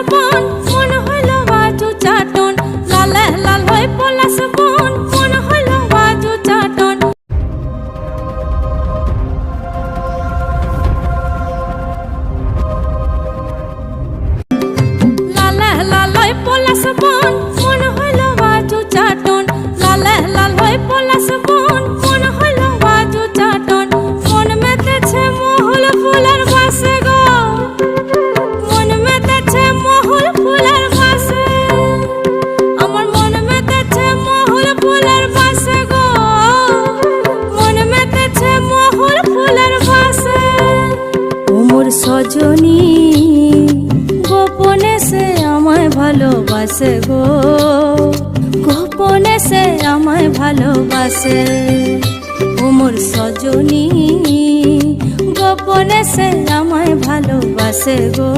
বন মন হইল বাজু চাটন, লালে লাল হয়ে পলাশ বন মন হইল বাজু চাটন। লালে লাল হয়ে পলাশ বন মন হইল বাজু চাটন, লালে লাল হয়ে পলাশ বন মন হইল বাজু চাটন। মন মেতেছে মহুল ফুলের বাসে গো, মন মেতেছে মহুল ফুলের বাসে, আমার মন মেতেছে মহুল ফুলের বাসে গো, মন মেতেছে মহুল ফুলের বাসে। ও মোর সজনী গোপনে সে আমায় ভালোবাসে গো, গোপনে সে আমায় ভালোবাসে। ও মোর সজনী গোপনে সে আমায় ভালোবাসে গো,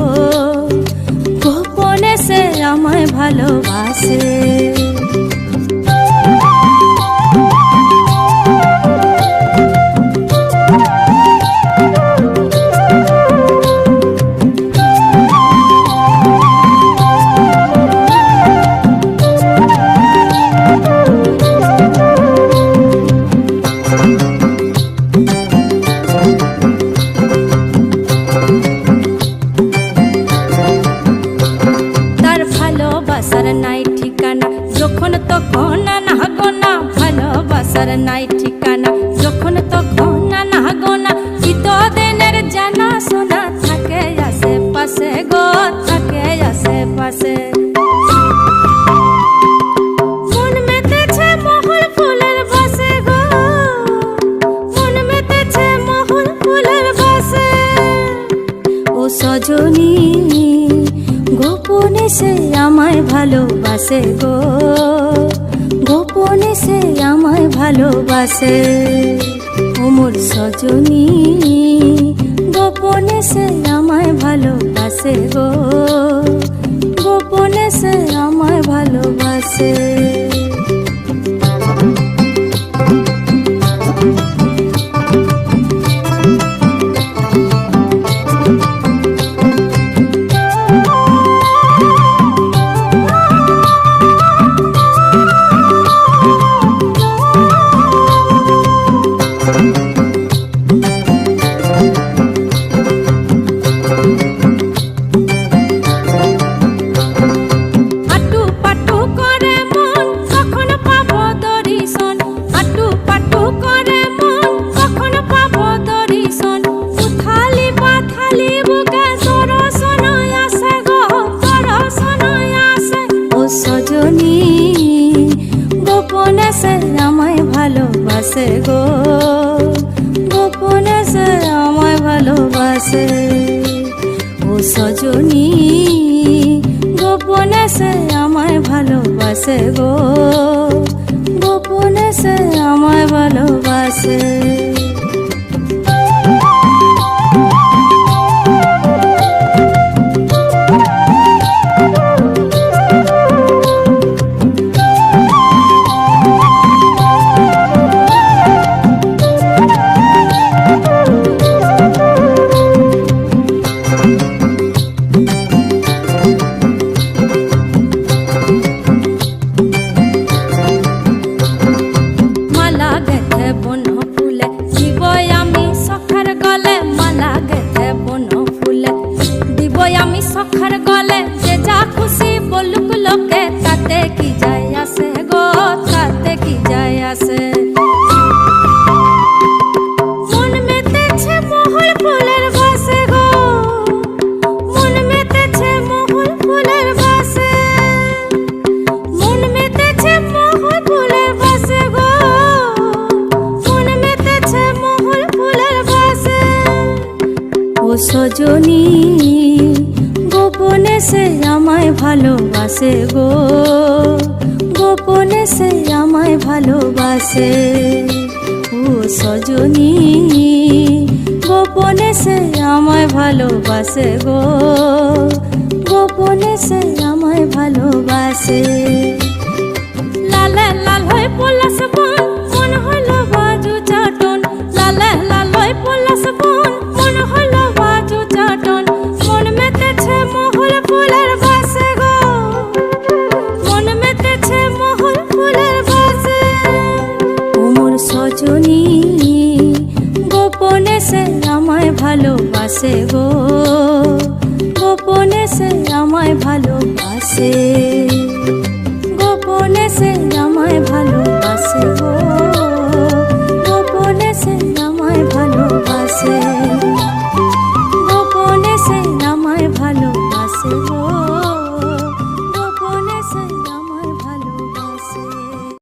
গোপনে সে আমায় ভালোবাসে। ভালোবাসার নাই ঠিকানা যখন তখন না গোনা, ভালোবাসার নাই ঠিকানা যখন তখন না গোনা। চিতদিনের জানা শোনা থাকে আশেপাশে গো, থাকে আশেপাশে। মন মেতেছে মহুল ফুলের বাসে গো, মন মেতেছে মহুল ফুলের বাসে। ও সজনী গোপনে সে আমায় ভালোবাসে গো, গোপনে সে আমায় ভালোবাসে। ও মোর সজনী গোপনে সে আমায় ভালোবাসে গো, গোপনে সে আমায় ভালোবাসে। গোপনে সে আমায় ভালোবাসে গো, গোপনে সে আমায় ভালোবাসে। ও সজনী গোপনে সে আমায় ভালোবাসে গো, গোপনে সে আমায় ভালোবাসে। আমি সখার গলে যে যা খুশি বলুক লোকে, তাতে কি যায় আসে গো, তাতে কি যায় আসে। মন মেতেছে মহুল ফুলের বাসে গো, মন মেতেছে মহুল ফুলের বাসে, মন মেতেছে মহুল ফুলের বাসে গো, মন মেতেছে মহুল ফুলের বাসে। ও সজনী গোপনে সে আমায় ভালোবাসে গো, গোপনে সে আমায় ভালোবাসে। ও সজনী গোপনে সে আমায় ভালোবাসে গো, গোপনে সে আমায় ভালোবাসে। লালে লাল হয়ে পলাশ বন মন হইল বাজু চাটন, লালে লাল হয়ে পলাশ বন মন হইল বাজু চাটন। মন মেতেছে মহুল ফুলের বাসে রজনী গোপনে সে আমায় ভালোবাসে গো, গোপনে সে আমায় ভালোবাসে।